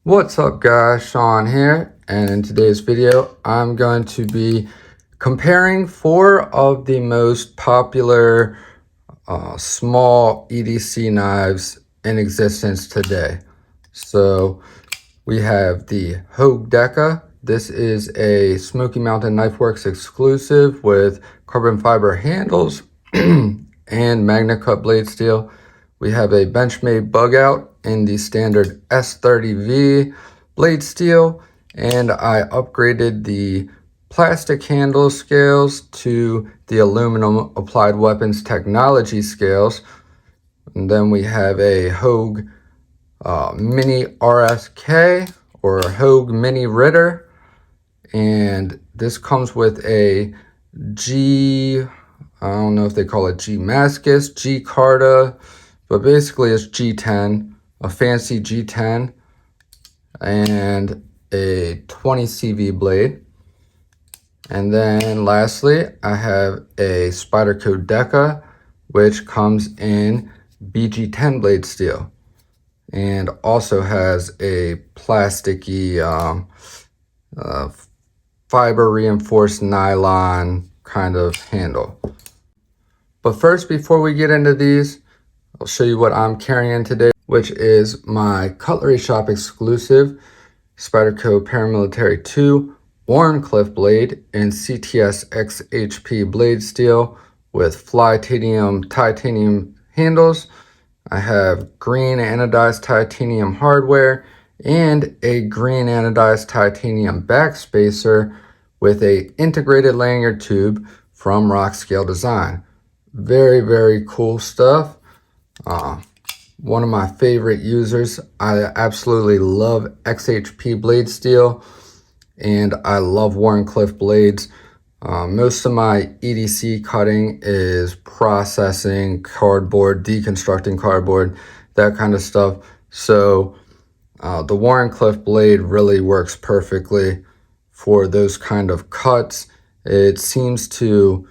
What's up guys, Sean here, and in today's video I'm going to be comparing 4 of the most popular small EDC knives in existence today. So we have the Hogue Deca. This is a Smoky Mountain Knife Works exclusive with carbon fiber handles and magnet cut blade steel. We have a Benchmade Bugout in the standard S30V blade steel, and I upgraded the plastic handle scales to the aluminum applied weapons technology scales. And then we have a Hogue Mini RSK or Hogue Mini Ritter, and this comes with a I don't know if they call it G Mascus, G Carta, but basically it's G10, a fancy G10, and a 20 CV blade. And then lastly, I have a Spyderco Delica, which comes in BG10 blade steel, and also has a plasticky fiber reinforced nylon kind of handle. But first, before we get into these, I'll show you what I'm carrying today, which is my Cutlery Shop exclusive Spyderco Paramilitary 2 Wharncliffe blade in CTS XHP blade steel with Flytanium titanium handles. I have green anodized titanium hardware and a green anodized titanium backspacer with a integrated lanyard tube from Rockscale Design. Very, very cool stuff. One of my favorite users. I absolutely love XHP blade steel, and I love Wharncliffe blades. Most of my EDC cutting is processing cardboard, deconstructing cardboard, that kind of stuff. So the Wharncliffe blade really works perfectly for those kind of cuts. It seems to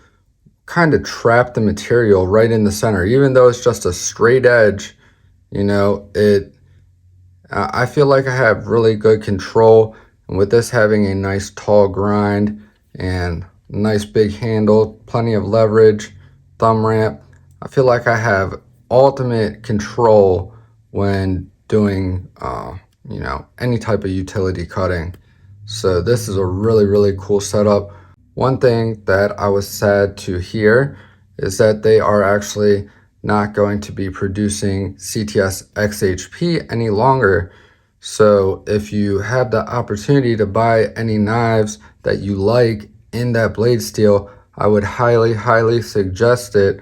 kind of trap the material right in the center, even though it's just a straight edge. You know, I feel like I have really good control, and with this having a nice tall grind and nice big handle, plenty of leverage, thumb ramp, I feel like I have ultimate control when doing you know, any type of utility cutting. So this is a really, really cool setup. One thing that I was sad to hear is that they are actually not going to be producing CTS XHP any longer. So if you have the opportunity to buy any knives that you like in that blade steel, I would highly, highly suggest it,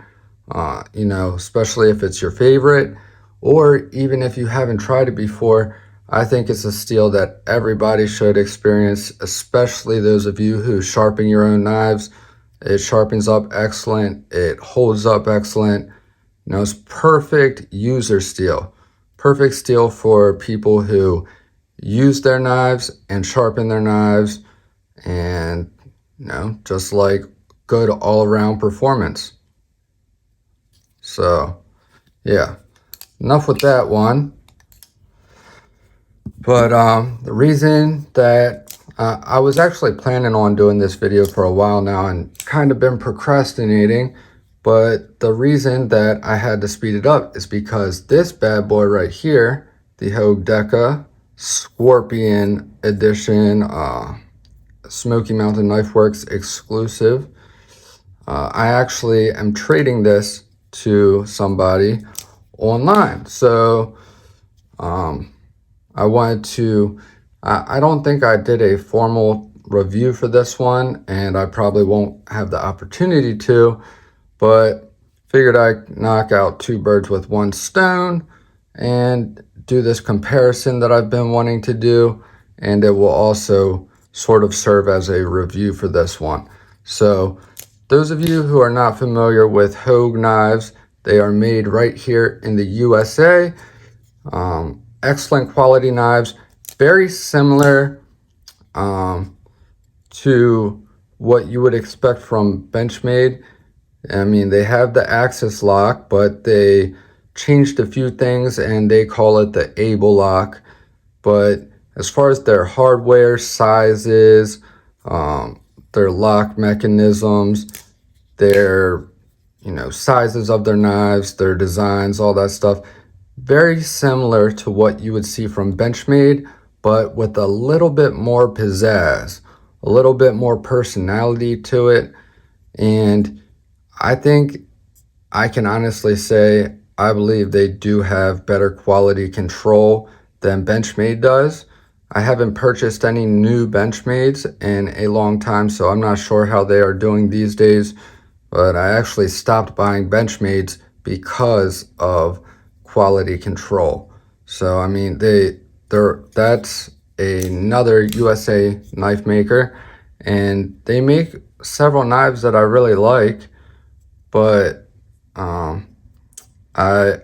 you know, especially if it's your favorite, or even if you haven't tried it before. I think it's a steel that everybody should experience, especially those of you who sharpen your own knives. It sharpens up excellent. It holds up excellent. You know, it's perfect user steel. Perfect steel for people who use their knives and sharpen their knives, and, you know, just like good all-around performance. So, yeah, enough with that one. But the reason that I was actually planning on doing this video for a while now and kind of been procrastinating, but the reason that I had to speed it up is because this bad boy right here, the Hogue Deca Scorpion Edition Smoky Mountain Knife Works exclusive, I actually am trading this to somebody online. So I wanted to, I don't think I did a formal review for this one, and I probably won't have the opportunity to, but figured I'd knock out 2 birds with 1 stone and do this comparison that I've been wanting to do, and it will also sort of serve as a review for this one. So those of you who are not familiar with Hogue knives, they are made right here in the USA. Excellent quality knives, very similar to what you would expect from Benchmade. I mean, they have the axis lock, but they changed a few things and they call it the able lock. But as far as their hardware, sizes, their lock mechanisms, their, sizes of their knives, their designs, all that stuff, very similar to what you would see from Benchmade, but with a little bit more pizzazz, a little bit more personality to it. And I think I can honestly say I believe they do have better quality control than Benchmade does. I haven't purchased any new Benchmades in a long time, so I'm not sure how they are doing these days, but I actually stopped buying Benchmades because of quality control. So I mean, that's another USA knife maker, and they make several knives that I really like, but I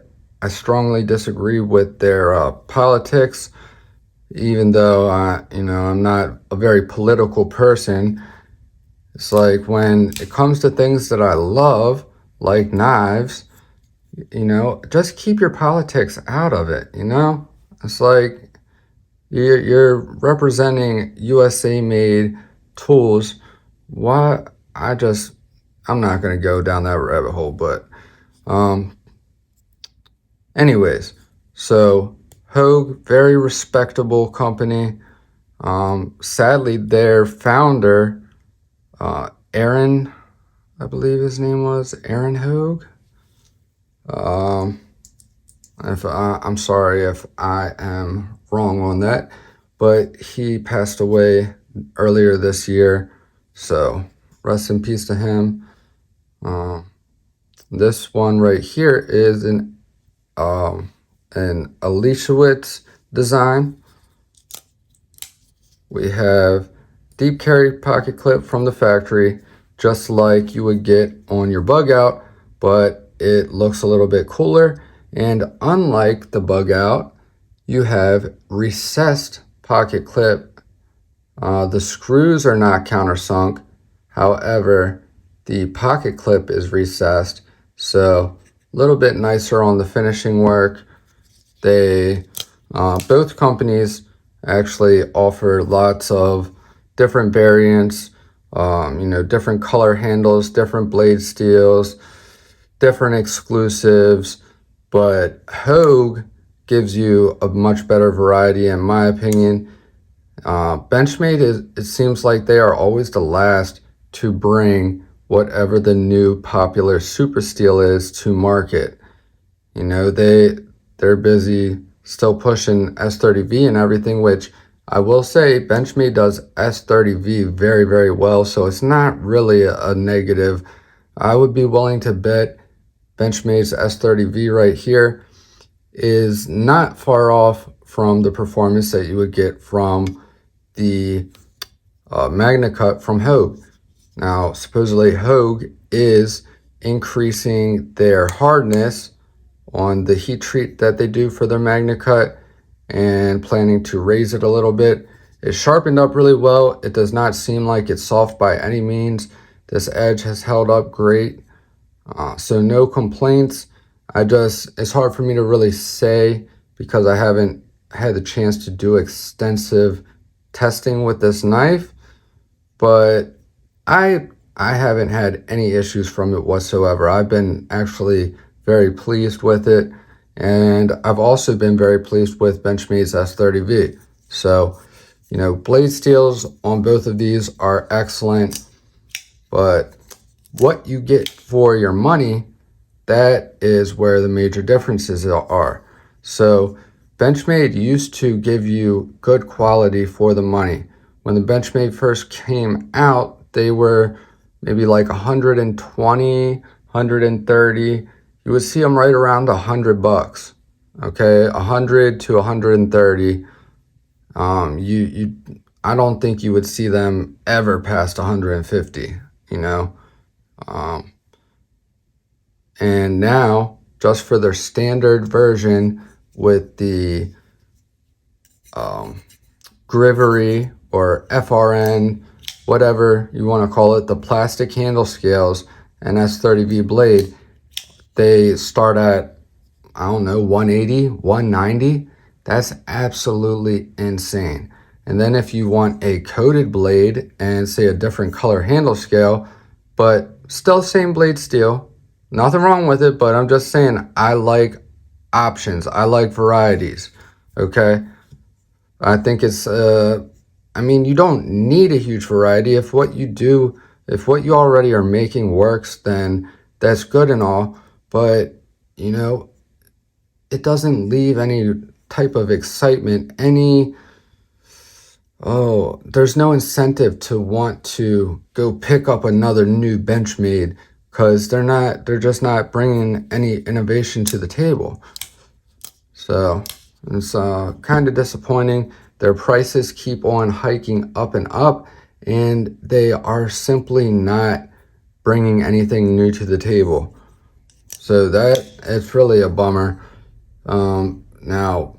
strongly disagree with their politics. Even though I'm not a very political person, it's like when it comes to things that I love, like knives, just keep your politics out of it. It's like you're representing USA made tools. Why? I'm not gonna go down that rabbit hole, but anyways, so Hogue, very respectable company. Sadly, their founder, Aaron, I believe his name was Aaron Hogue. I'm sorry if I am wrong on that, but he passed away earlier this year. So rest in peace to him. This one right here is an Alishewitz design. We have deep carry pocket clip from the factory, just like you would get on your Bugout, but it looks a little bit cooler. And unlike the Bugout, you have recessed pocket clip. The screws are not countersunk. However, the pocket clip is recessed, so a little bit nicer on the finishing work. They both companies actually offer lots of different variants, different color handles, different blade steels, different exclusives, but Hogue gives you a much better variety in my opinion. Benchmade, it seems like they are always the last to bring whatever the new popular super steel is to market. They're busy still pushing S30V and everything, which I will say Benchmade does S30V very, very well, so it's not really a negative. I would be willing to bet Benchmade's S30V right here is not far off from the performance that you would get from the Magna Cut from Hogue. Now, supposedly Hogue is increasing their hardness on the heat treat that they do for their Magna Cut and planning to raise it a little bit. It's sharpened up really well. It does not seem like it's soft by any means. This edge has held up great. So no complaints. It's hard for me to really say because I haven't had the chance to do extensive testing with this knife, but I haven't had any issues from it whatsoever. I've been actually very pleased with it, and I've also been very pleased with Benchmade's S30V. So, blade steels on both of these are excellent, but what you get for your money, that is where the major differences are. So Benchmade used to give you good quality for the money. When the Benchmade first came out, they were maybe like 120, 130. You would see them right around $100. Okay, 100 to 130. I don't think you would see them ever past 150. And now, just for their standard version with the Grivery or FRN, whatever you want to call it, the plastic handle scales and S30V blade, they start at, I don't know, 180, 190. That's absolutely insane. And then if you want a coated blade and say a different color handle scale, but still same blade steel, nothing wrong with it, but I'm just saying I like options. I like varieties, okay? I think it's, I mean, you don't need a huge variety. If what you already are making works, then that's good and all, but, you know, it doesn't leave any type of excitement, there's no incentive to want to go pick up another new Benchmade because they're just not bringing any innovation to the table. So it's kind of disappointing. Their prices keep on hiking up and up, and they are simply not bringing anything new to the table. So it's really a bummer. Now,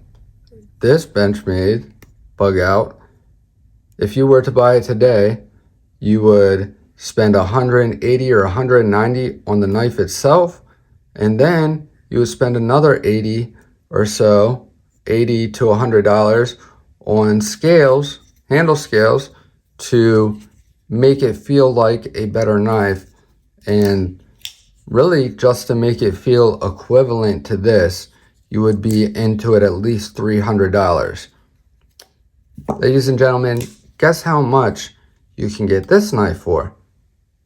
this Benchmade Bugout, if you were to buy it today, you would spend $180 or $190 on the knife itself, and then you would spend another $80 or so, $80 to $100 on scales, handle scales, to make it feel like a better knife, and really just to make it feel equivalent to this, you would be into it at least $300. Ladies and gentlemen, guess how much you can get this knife for?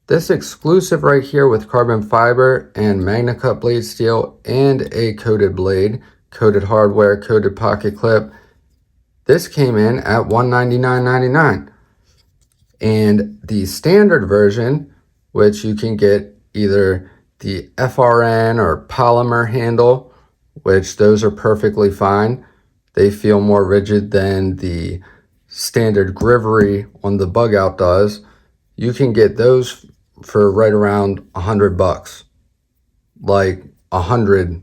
This exclusive right here with carbon fiber and MagnaCut blade steel and a coated blade, coated hardware, coated pocket clip. This came in at $199.99. And the standard version, which you can get either the FRN or polymer handle, which those are perfectly fine. They feel more rigid than the standard grivery on the Bugout does. You can get those for right around $100, like 100,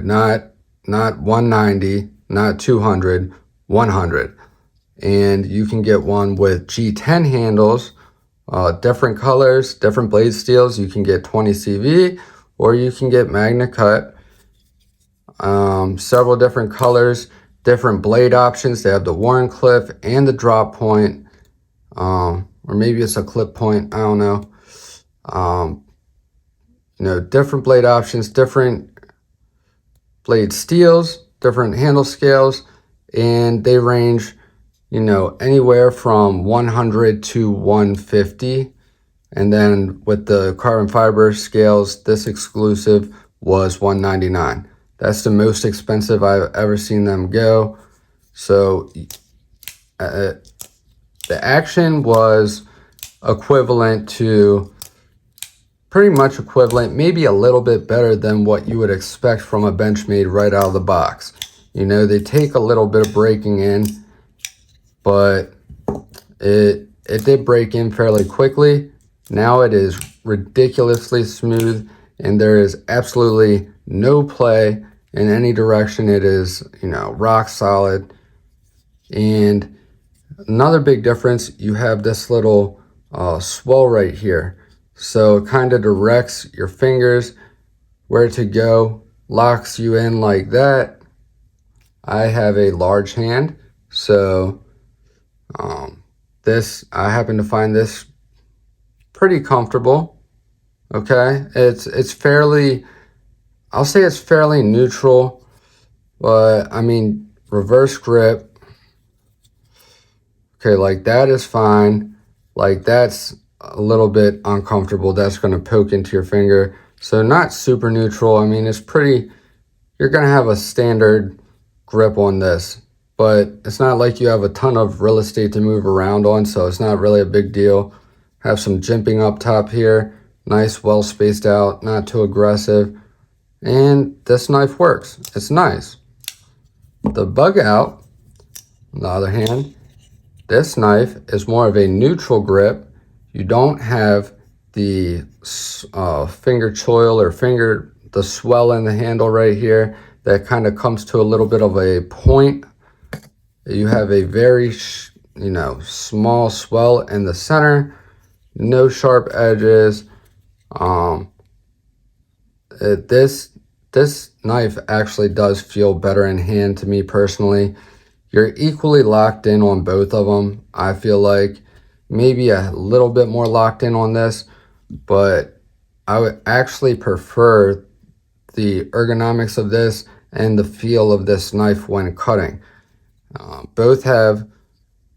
not 190, not 200, 100. And you can get one with G10 handles, different colors, different blade steels. You can get 20 CV, or you can get MagnaCut. Several different colors, different blade options. They have the Warren clip and the drop point, or maybe it's a clip point, I don't know. You know, different blade options, different blade steels, different handle scales, and they range, you know, anywhere from 100 to 150. And then with the carbon fiber scales, this exclusive was $199. That's the most expensive I've ever seen them go. So the action was equivalent to, pretty much equivalent, maybe a little bit better than what you would expect from a Benchmade right out of the box. You know, they take a little bit of breaking in, but it did break in fairly quickly. Now it is ridiculously smooth, and there is absolutely no play in any direction. It is, you know, rock solid. And another big difference, you have this little swell right here. So it kind of directs your fingers where to go, locks you in like that. I have a large hand, so I happen to find this pretty comfortable. Okay, it's fairly, I'll say it's fairly neutral, but I mean, reverse grip, okay, like that is fine. Like that's a little bit uncomfortable. That's going to poke into your finger. So not super neutral. I mean, it's pretty, you're going to have a standard grip on this, but it's not like you have a ton of real estate to move around on, so it's not really a big deal. Have some jimping up top here. Nice, well spaced out, not too aggressive. And this knife works. It's nice. The Bugout, on the other hand, this knife is more of a neutral grip. You don't have the finger choil or the swell in the handle right here that kind of comes to a little bit of a point. You have a very, you know, small swell in the center, no sharp edges. This this knife actually does feel better in hand to me personally. You're equally locked in on both of them. I feel like maybe a little bit more locked in on this, but I would actually prefer the ergonomics of this and the feel of this knife when cutting. Both have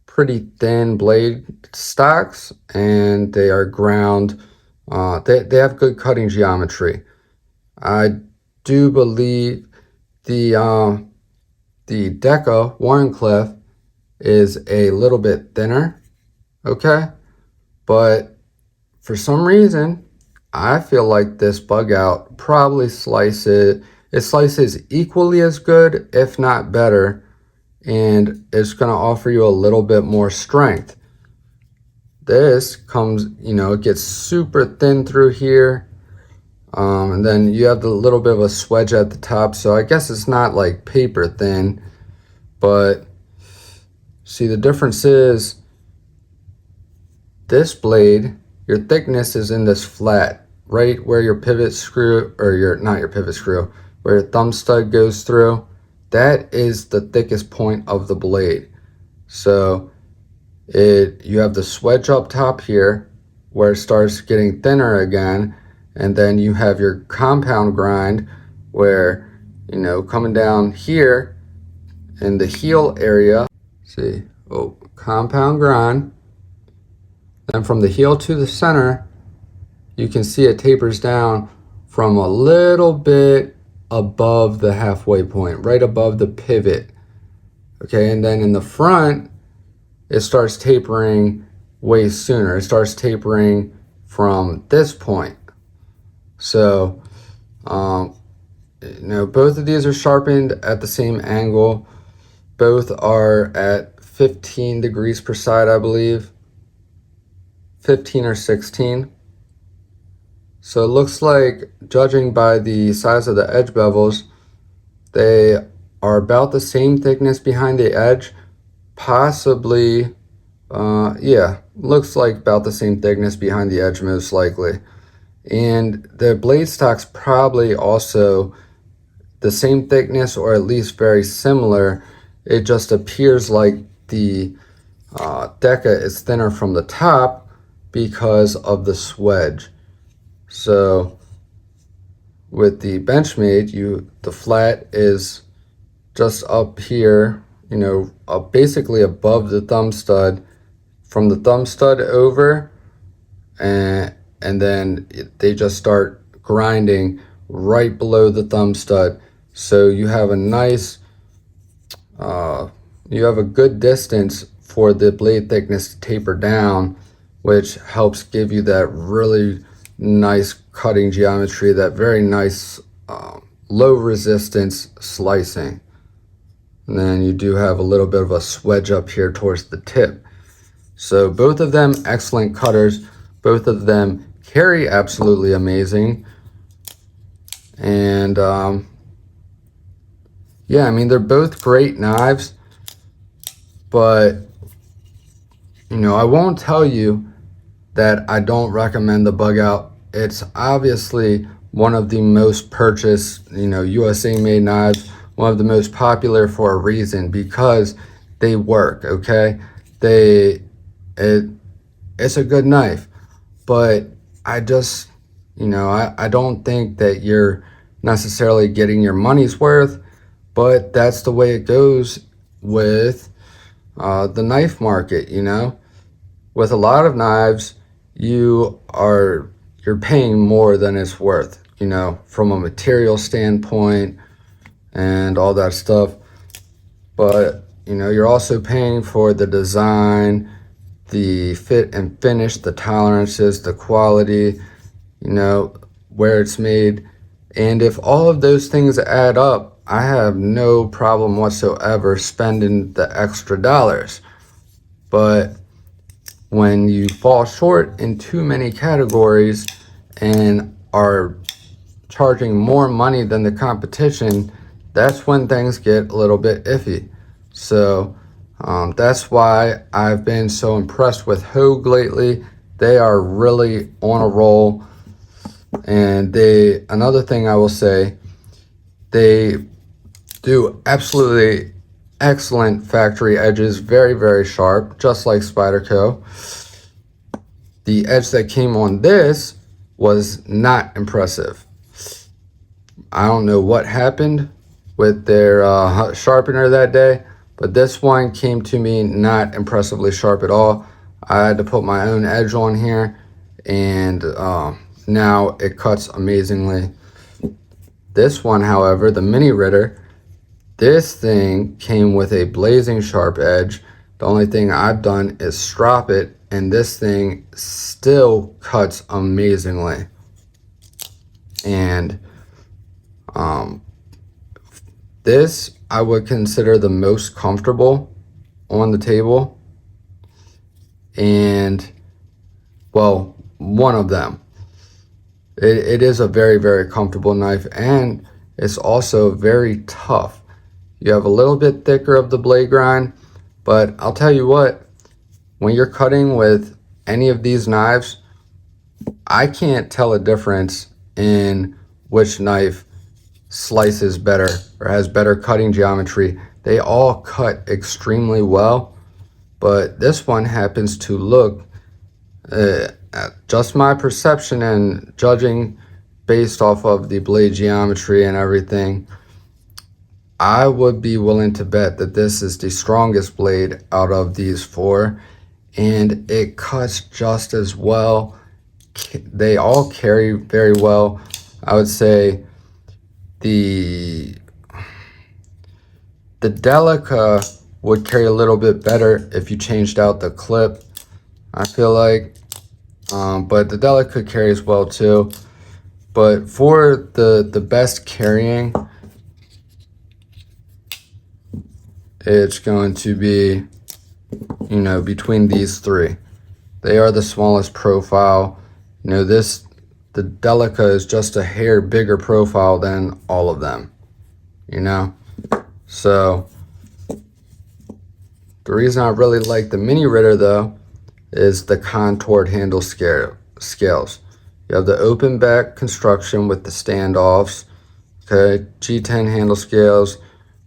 pretty thin blade stocks, and they are ground. They have good cutting geometry. I do believe the Deca Warncliffe is a little bit thinner, okay? But for some reason, I feel like this Bugout probably slices equally as good, if not better, and it's going to offer you a little bit more strength. This comes, it gets super thin through here, and then you have the little bit of a swedge at the top, so I guess it's not like paper thin, but see, the difference is this blade, your thickness is in this flat, right where your pivot screw, or not your pivot screw, where your thumb stud goes through. That is the thickest point of the blade. So you have the swedge up top here where it starts getting thinner again, and then you have your compound grind where, coming down here in the heel area, compound grind. Then from the heel to the center, you can see it tapers down from a little bit above the halfway point, right above the pivot. Okay, and then in the front, it starts tapering way sooner. It starts tapering from this point. So, both of these are sharpened at the same angle. Both are at 15 degrees per side, I believe. 15 or 16. So it looks like, judging by the size of the edge bevels, they are about the same thickness behind the edge. Possibly, looks like about the same thickness behind the edge most likely. And the blade stock's probably also the same thickness, or at least very similar. It just appears like the Deca is thinner from the top because of the swedge. So with the Benchmade, the flat is just up here, basically above the thumb stud, from the thumb stud over, and then they just start grinding right below the thumb stud. So you have a nice, you have a good distance for the blade thickness to taper down, which helps give you that really nice cutting geometry, that very nice low resistance slicing. And then you do have a little bit of a swedge up here towards the tip. So both of them excellent cutters. Both of them carry absolutely amazing. And yeah, I mean, they're both great knives, but I won't tell you that I don't recommend the Bugout. It's obviously one of the most purchased, USA made knives, one of the most popular for a reason, because they work, okay? It's a good knife, but I just, I don't think that you're necessarily getting your money's worth, but that's the way it goes with the knife market, With a lot of knives, you're paying more than it's worth, from a material standpoint and all that stuff. But, you're also paying for the design, the fit and finish, the tolerances, the quality, where it's made. And if all of those things add up, I have no problem whatsoever spending the extra dollars. But when you fall short in too many categories and are charging more money than the competition, that's when things get a little bit iffy. So that's why I've been so impressed with Hogue lately. They are really on a roll. And another thing I will say They do absolutely excellent factory edges, very, very sharp, just like Spyderco. The edge that came on this was not impressive. I don't know what happened with their sharpener that day, but this one came to me not impressively sharp at all. I had to put my own edge on here, and now it cuts amazingly. This one, however, the Mini Ritter, this thing came with a blazing sharp edge. The only thing I've done is strop it, and this thing still cuts amazingly. And this I would consider the most comfortable on the table, and well, one of them. It is a very, very comfortable knife, and it's also very tough. You have a little bit thicker of the blade grind, but I'll tell you what, when you're cutting with any of these knives, I can't tell a difference in which knife slices better or has better cutting geometry. They all cut extremely well, but this one happens to look, just my perception and judging based off of the blade geometry and everything, I would be willing to bet that this is the strongest blade out of these four, and it cuts just as well. They all carry very well. I would say the Delica would carry a little bit better if you changed out the clip, I feel like, but the Delica carries well too. But for the best carrying, it's going to be, you know, between these three. They are the smallest profile. You know, the Delica is just a hair bigger profile than all of them, you know? So the reason I really like the Mini Ritter though is the contoured handle scales. You have the open back construction with the standoffs, okay, G10 handle scales,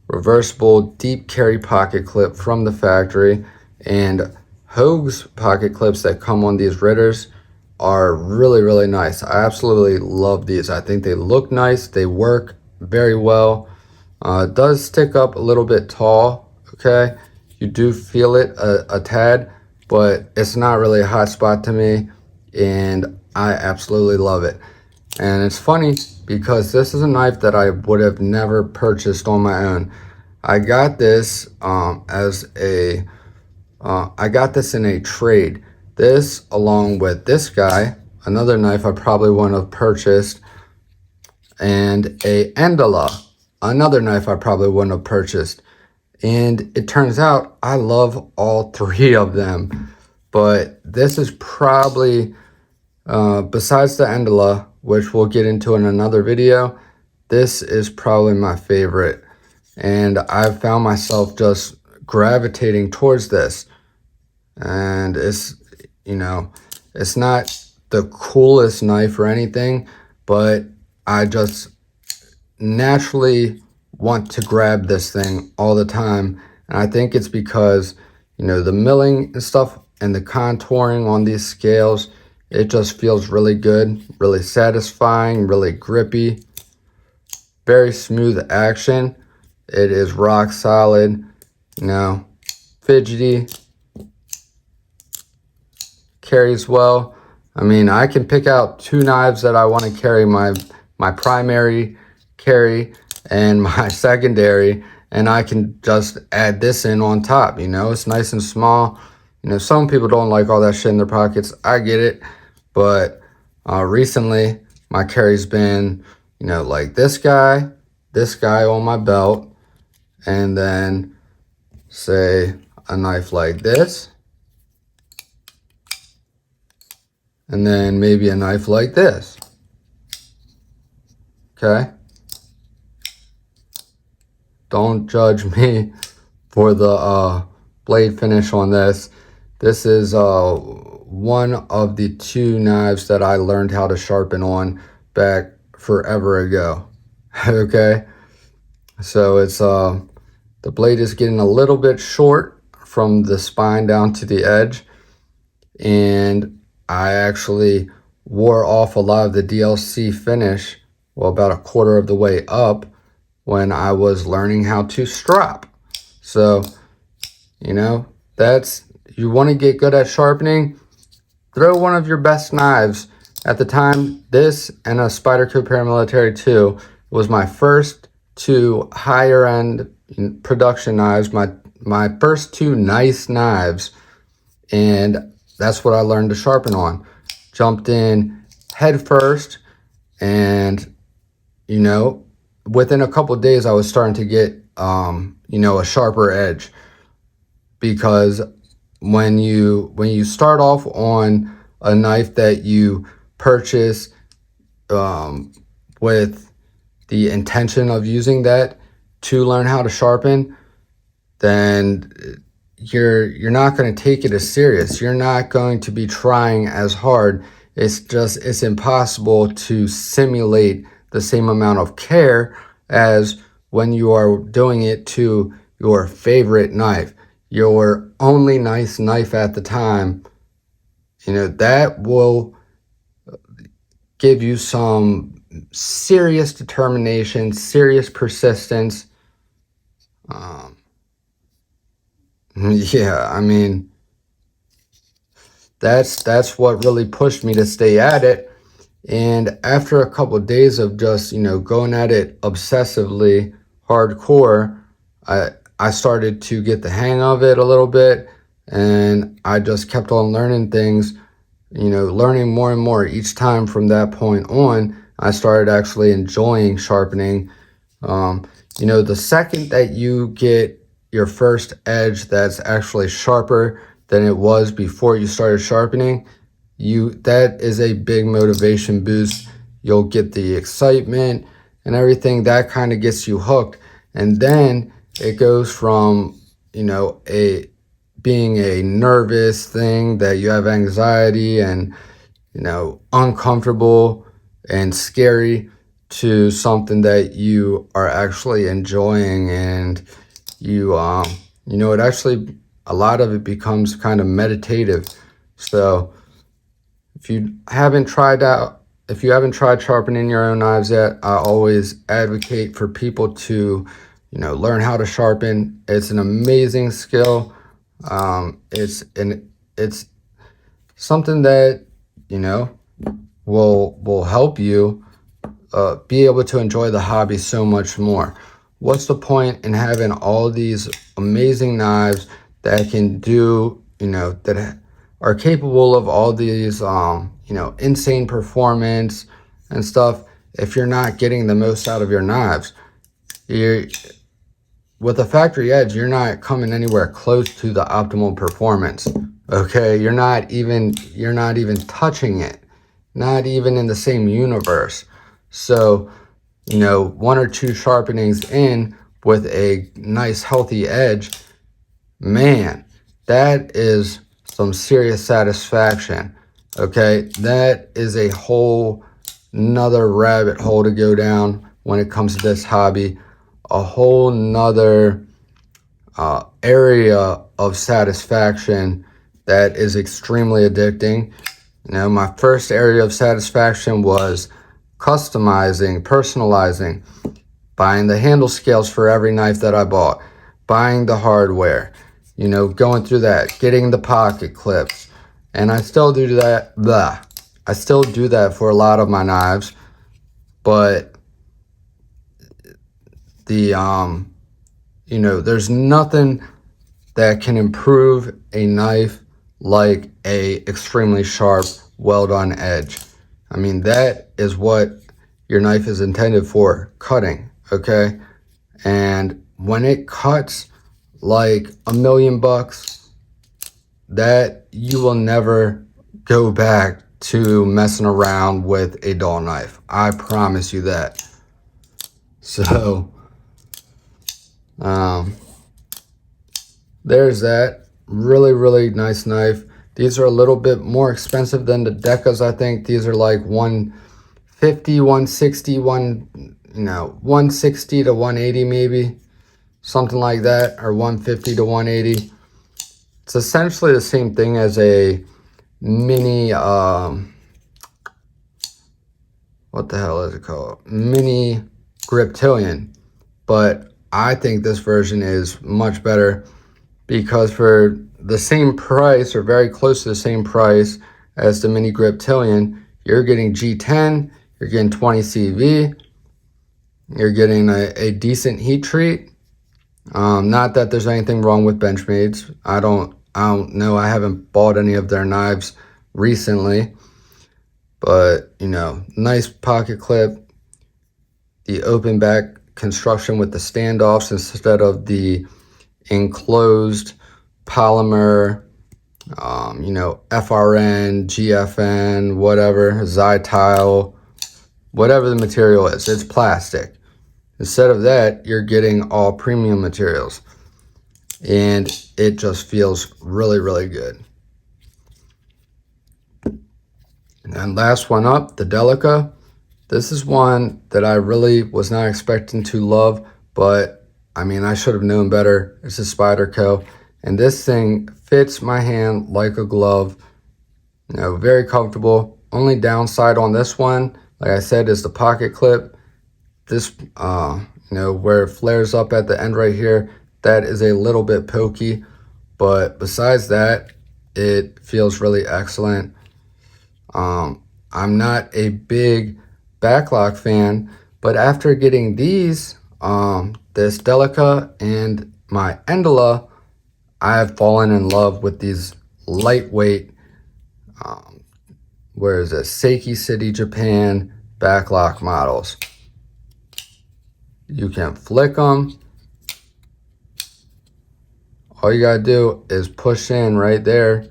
reversible deep carry pocket clip from the factory, and Hogue's pocket clips that come on these Ritters are really, really nice. I absolutely love these. I think they look nice. They work very well. It does stick up a little bit tall, okay? You do feel it a tad, but it's not really a hot spot to me, and I absolutely love it. And it's funny because this is a knife that I would have never purchased on my own. I got this I got this in a trade. This, along with this guy, another knife I probably wouldn't have purchased, and a Endala, another knife I probably wouldn't have purchased. And it turns out I love all three of them, but this is probably, besides the Endala, which we'll get into in another video, this is probably my favorite. And I've found myself just gravitating towards this. And it's, you know, it's not the coolest knife or anything, but I just naturally want to grab this thing all the time. And I think it's because, you know, the milling and stuff and the contouring on these scales, it just feels really good, really satisfying, really grippy, very smooth action. It is rock solid, you know, fidgety, carries well. I mean, I can pick out two knives that I want to carry, my primary carry and my secondary, and I can just add this in on top. You know, it's nice and small. You know, some people don't like all that shit in their pockets. I get it, but recently my carry's been, you know, like this guy on my belt, and then say a knife like this, and then maybe a knife like this, okay? Don't judge me for the blade finish on this. This is one of the two knives that I learned how to sharpen on back forever ago, okay? So it's the blade is getting a little bit short from the spine down to the edge, and I actually wore off a lot of the DLC finish, well, about a quarter of the way up, when I was learning how to strop. So, you know, you want to get good at sharpening, throw one of your best knives. At the time, this and a Spyderco Paramilitary 2 was my first two higher end production knives, my first two nice knives, and that's what I learned to sharpen on. Jumped in head first, and you know, within a couple of days I was starting to get you know, a sharper edge, because when you start off on a knife that you purchase with the intention of using that to learn how to sharpen, then you're not going to take it as serious. You're not going to be trying as hard. It's impossible to simulate the same amount of care as when you are doing it to your favorite knife, your only nice knife at the time. You know, that will give you some serious determination, serious persistence. Yeah, I mean, that's what really pushed me to stay at it. And after a couple of days of just, you know, going at it obsessively, hardcore, I started to get the hang of it a little bit, and I just kept on learning things, you know, learning more and more each time. From that point on, I started actually enjoying sharpening. You know, the second that you get your first edge that's actually sharper than it was before you started sharpening, that is a big motivation boost. You'll get the excitement and everything that kind of gets you hooked. And then it goes from, you know, being a nervous thing that you have anxiety and, you know, uncomfortable and scary, to something that you are actually enjoying. And you know, it actually, a lot of it becomes kind of meditative. So if you haven't tried sharpening your own knives yet, I always advocate for people to, you know, learn how to sharpen. It's an amazing skill. It's something that, you know, will help you be able to enjoy the hobby so much more. What's the point in having all these amazing knives that can do, you know, that are capable of all these, you know, insane performance and stuff, if you're not getting the most out of your knives? With a factory edge, you're not coming anywhere close to the optimal performance. Okay, you're not even touching it, not even in the same universe. So, you know, one or two sharpenings in with a nice healthy edge, man, that is some serious satisfaction. Okay, that is a whole nother rabbit hole to go down when it comes to this hobby. A whole nother area of satisfaction that is extremely addicting. You know, my first area of satisfaction was customizing, personalizing, buying the handle scales for every knife that I bought, buying the hardware, you know, going through that, getting the pocket clips. And I still do that. I still do that for a lot of my knives, but the you know, there's nothing that can improve a knife like a extremely sharp, well done edge. I mean, that is what your knife is intended for, cutting, okay? And when it cuts like $1,000,000, that you will never go back to messing around with a dull knife. I promise you that. So, there's that. Really, really nice knife. These are a little bit more expensive than the Decas. I think these are like 150, 160, you know, 160 to 180 maybe, something like that, or 150 to 180. It's essentially the same thing as a mini, what the hell is it called? Mini Griptilian. But I think this version is much better because for the same price, or very close to the same price as the mini Griptilian, you're getting G10, you're getting 20 CV, you're getting a decent heat treat. Not that there's anything wrong with Benchmades. I don't know. I haven't bought any of their knives recently. But, you know, nice pocket clip. The open back construction with the standoffs instead of the enclosed polymer, you know, FRN, GFN, whatever, Zytile, whatever the material is. It's plastic. Instead of that, you're getting all premium materials. And it just feels really, really good. And last one up, the Delica. This is one that I really was not expecting to love, but I mean, I should have known better. It's a Spyderco, and this thing fits my hand like a glove. You know, very comfortable. Only downside on this one, like I said, is the pocket clip. This, you know, where it flares up at the end right here, that is a little bit pokey, but besides that, it feels really excellent. I'm not a big backlock fan, but after getting these, this Delica and my Endala, I have fallen in love with these lightweight, where is it, Seiki City, Japan backlock models. You can flick them. All you gotta do is push in right there.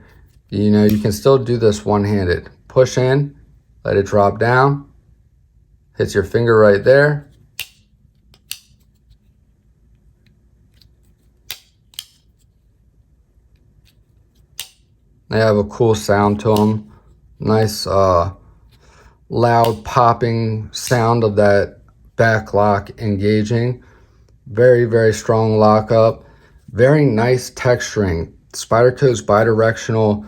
You know, you can still do this one-handed. Push in, let it drop down, hits your finger right there. They have a cool sound to them. Nice loud popping sound of that back lock engaging. Very, very strong lockup. Very nice texturing. Spyderco's bidirectional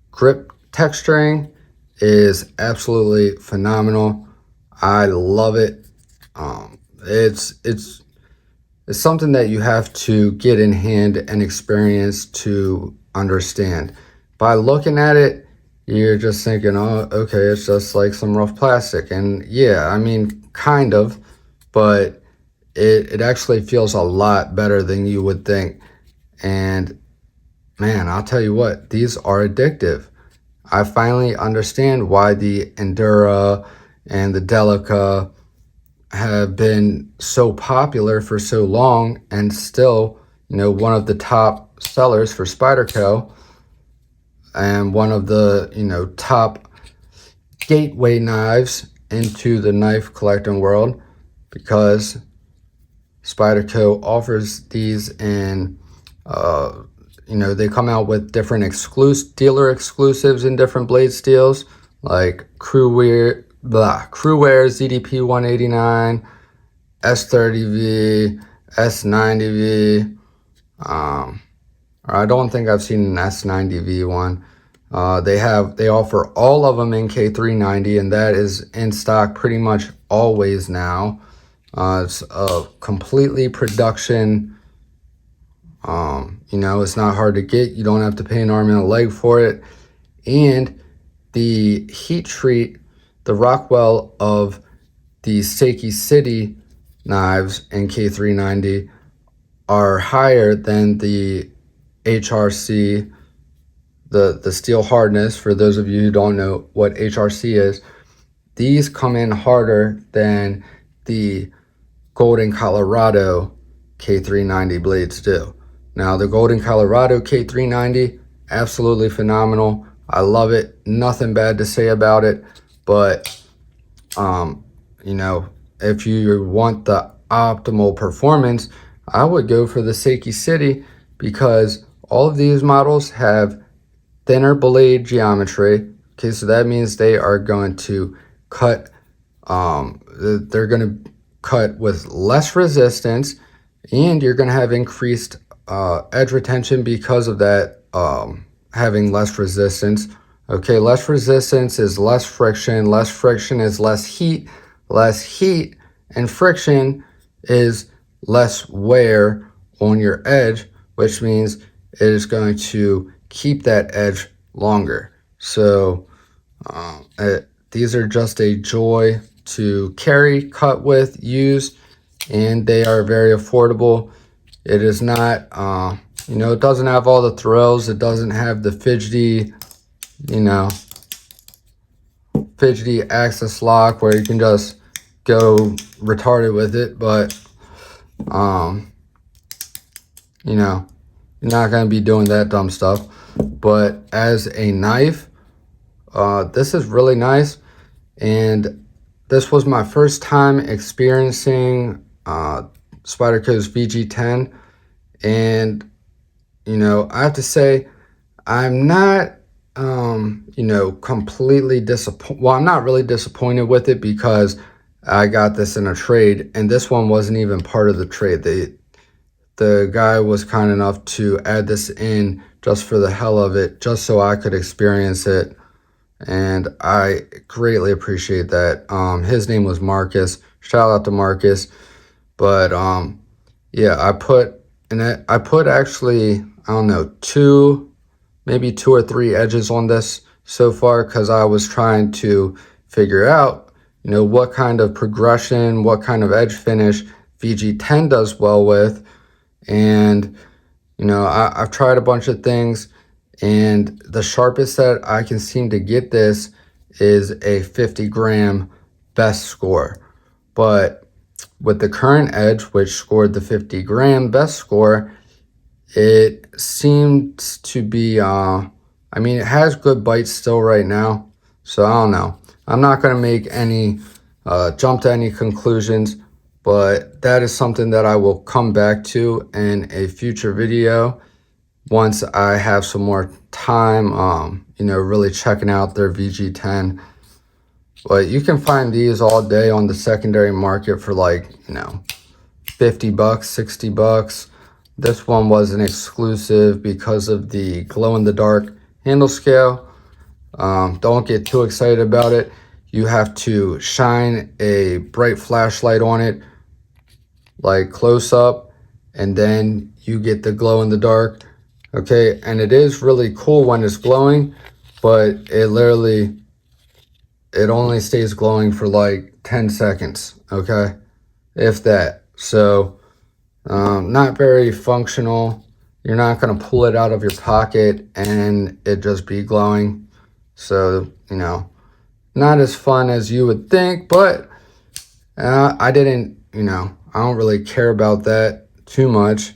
grip texturing is absolutely phenomenal. I love it. It's something that you have to get in hand and experience to understand. By looking at it, you're just thinking, oh, okay, it's just like some rough plastic. And yeah, I mean, kind of, but it actually feels a lot better than you would think. And man, I'll tell you what, these are addictive. I finally understand why the Endura and the Delica have been so popular for so long, and still, you know, one of the top sellers for Spyderco, and one of the, you know, top gateway knives into the knife collecting world, because Spyderco offers these in, you know, they come out with different dealer exclusives in different blade steels, like Crewwear ZDP 189, S30V, S90V. I don't think I've seen an S90V one. They offer all of them in K390, and that is in stock pretty much always now. It's a completely production. You know, it's not hard to get. You don't have to pay an arm and a leg for it. And the heat treat, the Rockwell of the Seiki City knives in K390 are higher than the HRC, the steel hardness. For those of you who don't know what HRC is, these come in harder than the Golden Colorado K390 blades do. Now, the Golden Colorado K390, absolutely phenomenal. I love it. Nothing bad to say about it. But, you know, if you want the optimal performance, I would go for the Seiki City, because all of these models have thinner blade geometry. Okay, so that means they are going to cut, they're going to cut with less resistance, and you're going to have increased edge retention because of that, having less resistance. Okay, less resistance is less friction. Less friction is less heat. Less heat and friction is less wear on your edge, which means it is going to keep that edge longer. So these are just a joy to carry, cut with, use, and they are very affordable. It is not, you know, it doesn't have all the thrills. It doesn't have the fidgety, you know, fidgety axis lock where you can just go retarded with it. But, you know, you're not going to be doing that dumb stuff. But as a knife, this is really nice. And this was my first time experiencing Spyderco's VG10, and you know, I have to say I'm not you know, completely disappointed. Well, I'm not really disappointed with it because I got this in a trade, and this one wasn't even part of the trade. The guy was kind enough to add this in just for the hell of it, just so I could experience it, and I greatly appreciate that. His name was Marcus. Shout out to Marcus. But yeah, I put actually, I don't know, maybe two or three edges on this so far, because I was trying to figure out, you know, what kind of progression, what kind of edge finish VG10 does well with. And you know, I've tried a bunch of things, and the sharpest that I can seem to get this is a 50 gram best score. But with the current edge, which scored the 50 gram best score, it seems to be, I mean, it has good bites still right now. So I don't know. I'm not going to make any, jump to any conclusions, but that is something that I will come back to in a future video once I have some more time, you know, really checking out their VG10. But you can find these all day on the secondary market for like, you know, 50 bucks, 60 bucks. This one was an exclusive because of the glow-in-the-dark handle scale. Don't get too excited about it. You have to shine a bright flashlight on it, like close up, and then you get the glow-in-the-dark. Okay, and it is really cool when it's glowing, but it literally, it only stays glowing for like 10 seconds, okay? If that. So, not very functional. You're not going to pull it out of your pocket and it just be glowing. So, you know, not as fun as you would think, but I didn't, you know, I don't really care about that too much.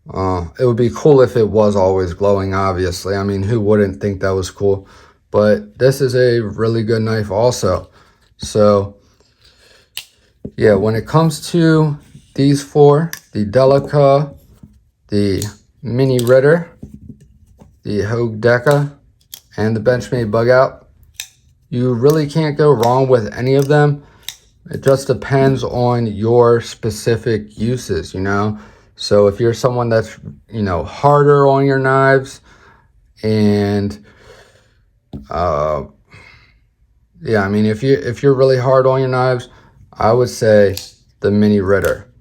It would be cool if it was always glowing, obviously. I mean, who wouldn't think that was cool? But this is a really good knife also. So yeah, when it comes to these four, the Delica, the Mini Ritter, the Hogue Deca, and the Benchmade Bugout, you really can't go wrong with any of them. It just depends on your specific uses, you know. So if you're someone that's, you know, harder on your knives, and yeah, I mean, if you're really hard on your knives, I would say the Mini Ritter.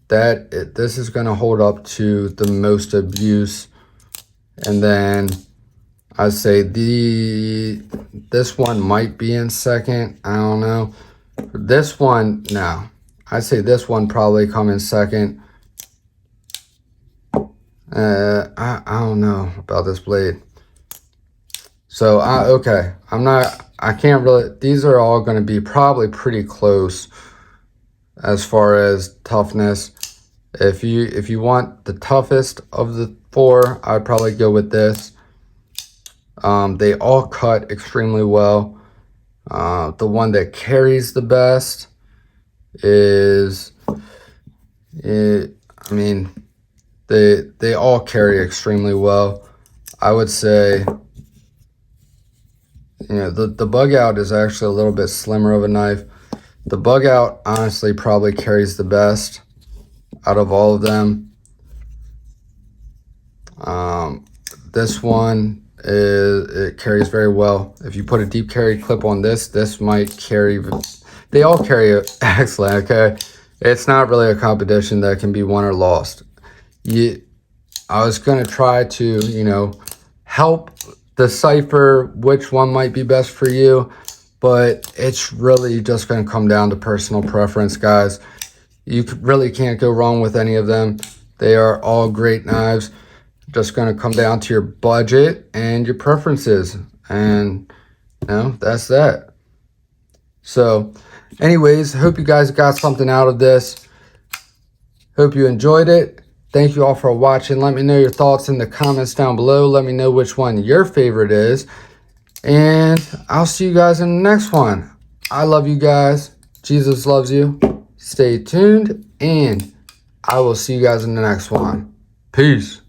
This is going to hold up to the most abuse. And then I'd say this one might be in second. I don't know. This one, no. I'd say this one probably come in second. I don't know about this blade. So okay, I can't really, these are all going to be probably pretty close as far as toughness. If you want the toughest of the four, I'd probably go with this. They all cut extremely well. The one that carries the best is, I mean, they all carry extremely well. I would say, you know, the Bugout is actually a little bit slimmer of a knife. The Bugout honestly probably carries the best out of all of them. This one it carries very well. If you put a deep carry clip on this might carry. They all carry it excellent. Okay, it's not really a competition that can be won or lost. I was gonna try to, you know, help decipher which one might be best for you, but it's really just gonna come down to personal preference, guys. You really can't go wrong with any of them. They are all great knives. Just going to come down to your budget and your preferences, and you know, that's that. So anyways, hope you guys got something out of this. Hope you enjoyed it. Thank you all for watching. Let me know your thoughts in the comments down below. Let me know which one your favorite is, and I'll see you guys in the next one. I love you guys. Jesus loves you. Stay tuned, and I will see you guys in the next one. Peace.